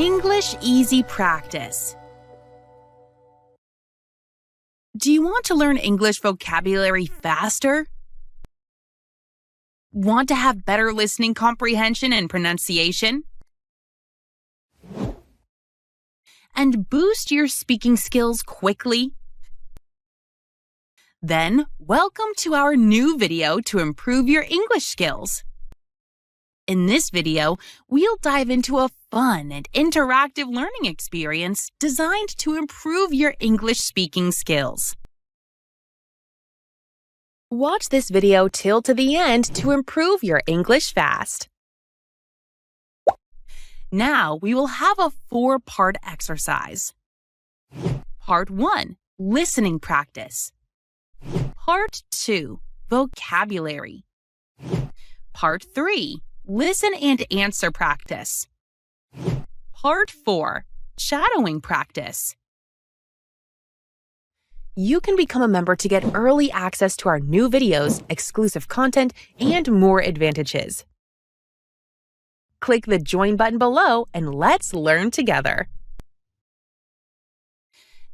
English Easy Practice. Do you want to learn English vocabulary faster? Want to have better listening comprehension and pronunciation? And boost your speaking skills quickly? Then, welcome to our new video to improve your English skills. In this video, we'll dive into a fun and interactive learning experience designed to improve your English speaking skills. Watch this video till to the end to improve your English fast. Now, we will have a 4-part exercise. Part 1, listening practice. Part 2, vocabulary. Part 3, listen and answer practice. Part 4, shadowing practice. You can become a member to get early access to our new videos, exclusive content, and more advantages. Click the join button below and let's learn together.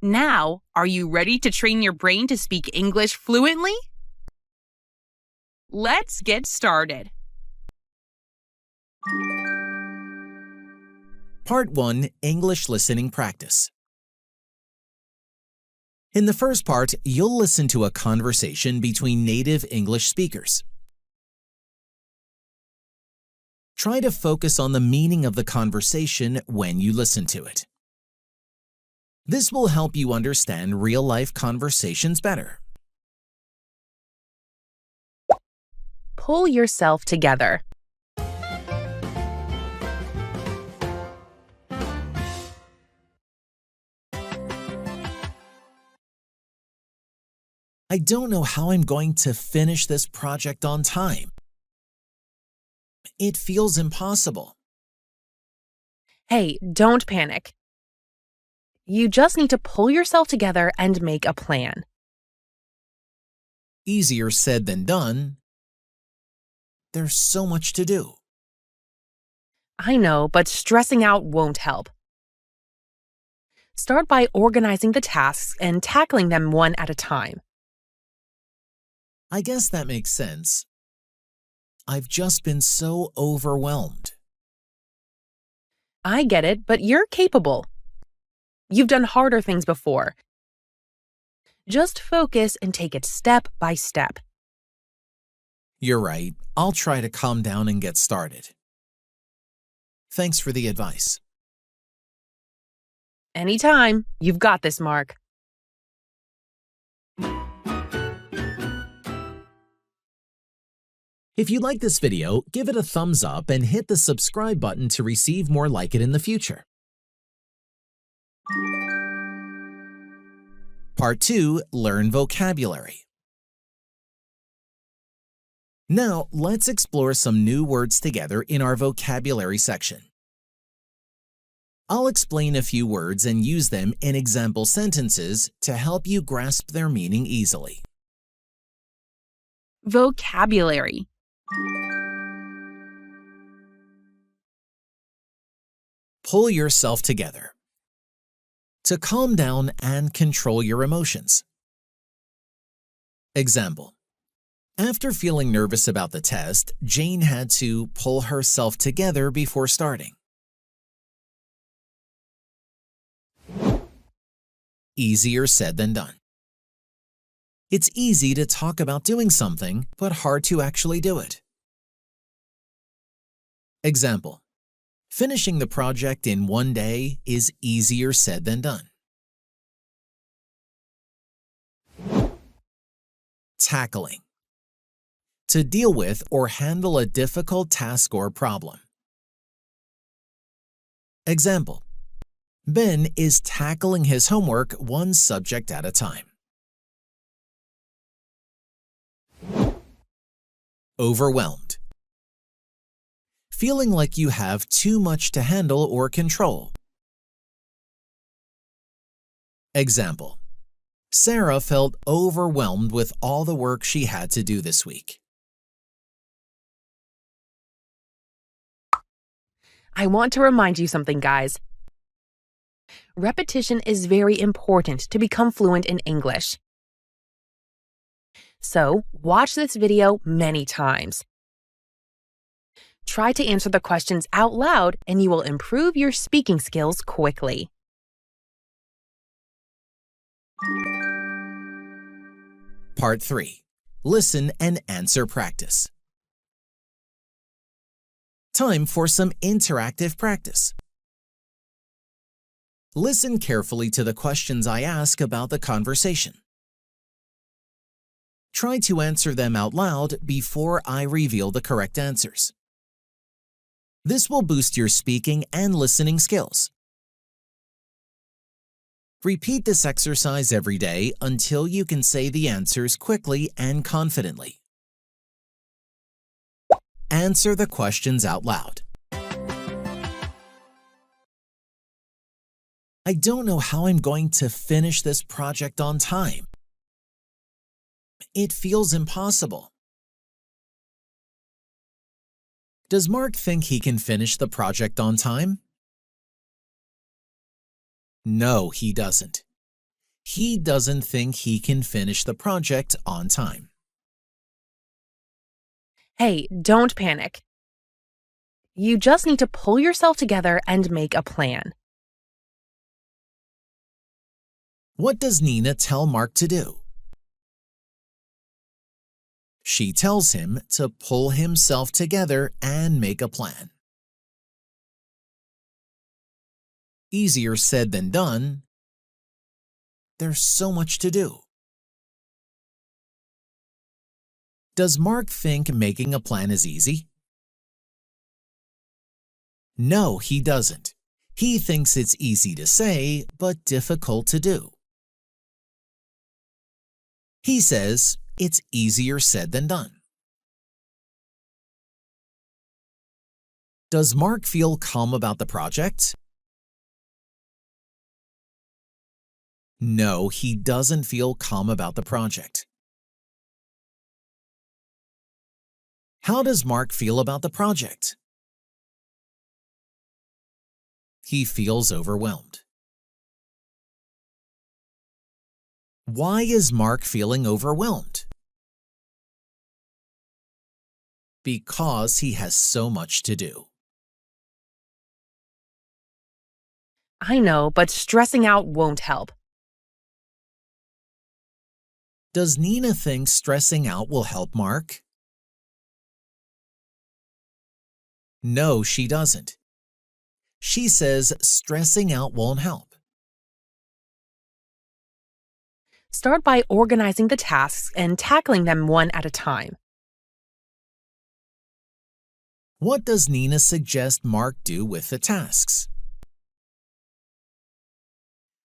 Now, are you ready to train your brain to speak English fluently? Let's get started. Part 1, English Listening Practice. In the first part, you'll listen to a conversation between native English speakers. Try to focus on the meaning of the conversation when you listen to it. This will help you understand real-life conversations better. Pull yourself together. I don't know how I'm going to finish this project on time. It feels impossible. Hey, don't panic. You just need to pull yourself together and make a plan. Easier said than done. There's so much to do. I know, but stressing out won't help. Start by organizing the tasks and tackling them one at a time. I guess that makes sense. I've just been so overwhelmed. I get it, but you're capable. You've done harder things before. Just focus and take it step by step. You're right. I'll try to calm down and get started. Thanks for the advice. Anytime. You've got this, Mark. If you like this video, give it a thumbs up and hit the subscribe button to receive more like it in the future. Part 2, Learn Vocabulary. Now, let's explore some new words together in our vocabulary section. I'll explain a few words and use them in example sentences to help you grasp their meaning easily. Vocabulary. Pull yourself together. To calm down and control your emotions. Example. After feeling nervous about the test, Jane had to pull herself together before starting. Easier said than done. It's easy to talk about doing something, but hard to actually do it. Example. Finishing the project in one day is easier said than done. Tackling. To deal with or handle a difficult task or problem. Example. Ben is tackling his homework one subject at a time. Overwhelmed. Feeling like you have too much to handle or control. Example. Sarah felt overwhelmed with all the work she had to do this week. I want to remind you something, guys. Repetition is very important to become fluent in English. So, watch this video many times. Try to answer the questions out loud and you will improve your speaking skills quickly. Part 3. Listen and answer practice. Time for some interactive practice. Listen carefully to the questions I ask about the conversation. Try to answer them out loud before I reveal the correct answers. This will boost your speaking and listening skills. Repeat this exercise every day until you can say the answers quickly and confidently. Answer the questions out loud. I don't know how I'm going to finish this project on time. It feels impossible. Does Mark think he can finish the project on time? No, he doesn't. He doesn't think he can finish the project on time. Hey, don't panic. You just need to pull yourself together and make a plan. What does Nina tell Mark to do? She tells him to pull himself together and make a plan. Easier said than done. There's so much to do. Does Mark think making a plan is easy? No, he doesn't. He thinks it's easy to say, but difficult to do. He says it's easier said than done. Does Mark feel calm about the project? No, he doesn't feel calm about the project. How does Mark feel about the project? He feels overwhelmed. Why is Mark feeling overwhelmed? Because he has so much to do. I know, but stressing out won't help. Does Nina think stressing out will help Mark? No, she doesn't. She says stressing out won't help. Start by organizing the tasks and tackling them one at a time. What does Nina suggest Mark do with the tasks?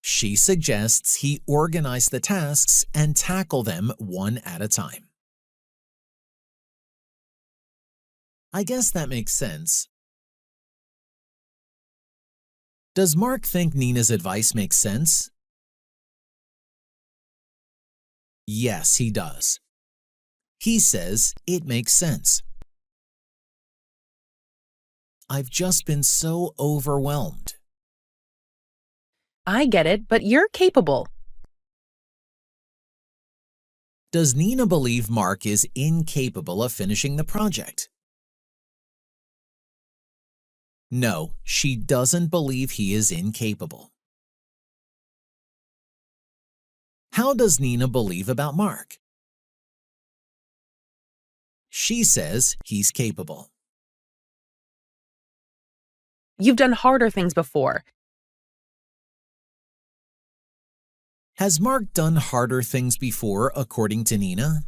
She suggests he organize the tasks and tackle them one at a time. I guess that makes sense. Does Mark think Nina's advice makes sense? Yes, he does. He says it makes sense. I've just been so overwhelmed. I get it, but you're capable. Does Nina believe Mark is incapable of finishing the project? No, she doesn't believe he is incapable. How does Nina believe about Mark? She says he's capable. You've done harder things before. Has Mark done harder things before, according to Nina?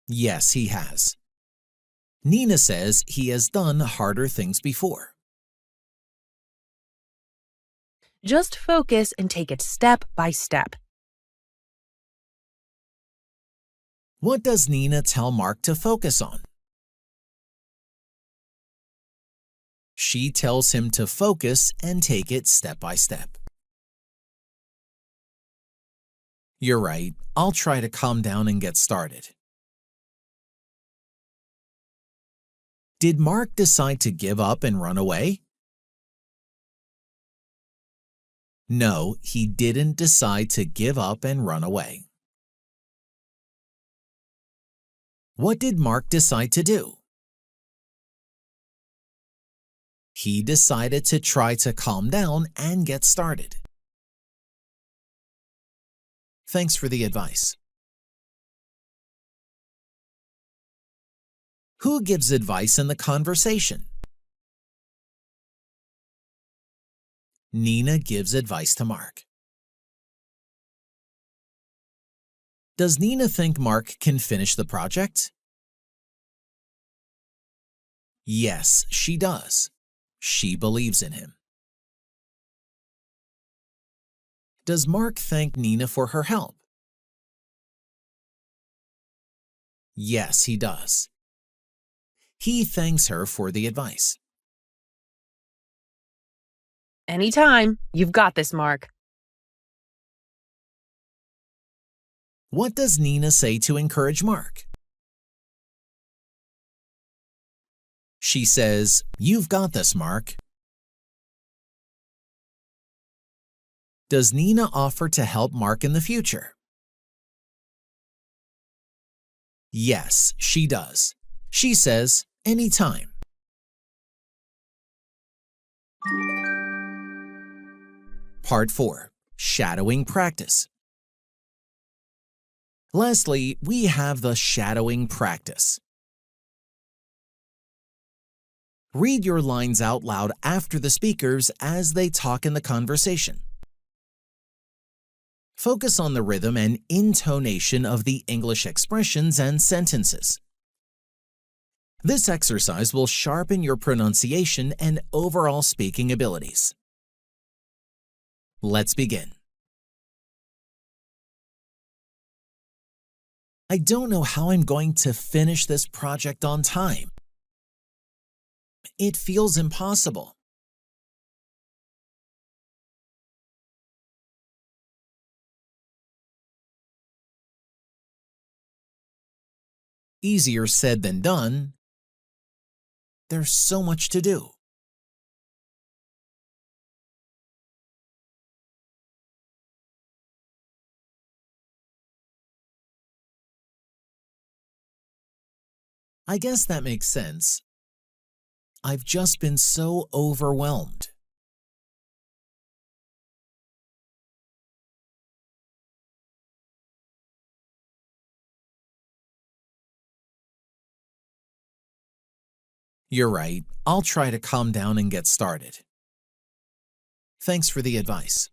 Yes, he has. Nina says he has done harder things before. Just focus and take it step by step. What does Nina tell Mark to focus on? She tells him to focus and take it step by step. You're right. I'll try to calm down and get started. Did Mark decide to give up and run away? No, he didn't decide to give up and run away. What did Mark decide to do? He decided to try to calm down and get started. Thanks for the advice. Who gives advice in the conversation? Nina gives advice to Mark. Does Nina think Mark can finish the project? Yes, she does. She believes in him. Does Mark thank Nina for her help? Yes, he does. He thanks her for the advice. Anytime. You've got this, Mark. What does Nina say to encourage Mark? She says, "You've got this, Mark." Does Nina offer to help Mark in the future? Yes, she does. She says, "Anytime." Part 4. Shadowing practice. Lastly, we have the shadowing practice. Read your lines out loud after the speakers as they talk in the conversation. Focus on the rhythm and intonation of the English expressions and sentences. This exercise will sharpen your pronunciation and overall speaking abilities. Let's begin. I don't know how I'm going to finish this project on time. It feels impossible. Easier said than done. There's so much to do. I guess that makes sense. I've just been so overwhelmed. You're right. I'll try to calm down and get started. Thanks for the advice.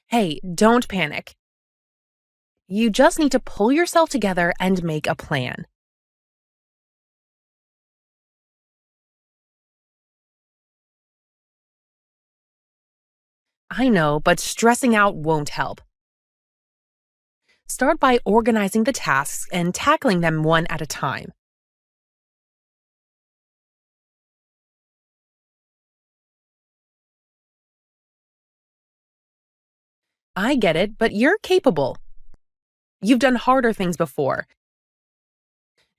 Hey, don't panic. You just need to pull yourself together and make a plan. I know, but stressing out won't help. Start by organizing the tasks and tackling them one at a time. I get it, but you're capable. You've done harder things before.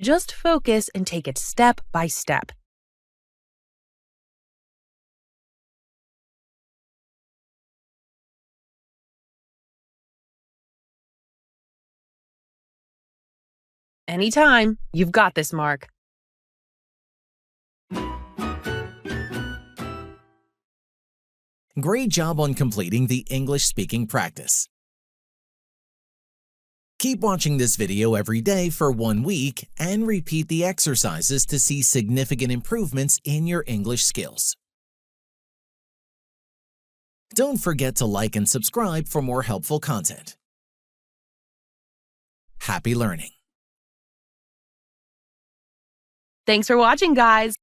Just focus and take it step by step. Anytime. You've got this, Mark. Great job on completing the English speaking practice. Keep watching this video every day for 1 week and repeat the exercises to see significant improvements in your English skills. Don't forget to like and subscribe for more helpful content. Happy learning! Thanks for watching, guys.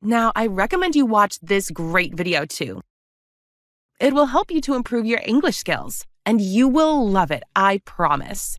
Now, I recommend you watch this great video too. It will help you to improve your English skills, and you will love it, I promise.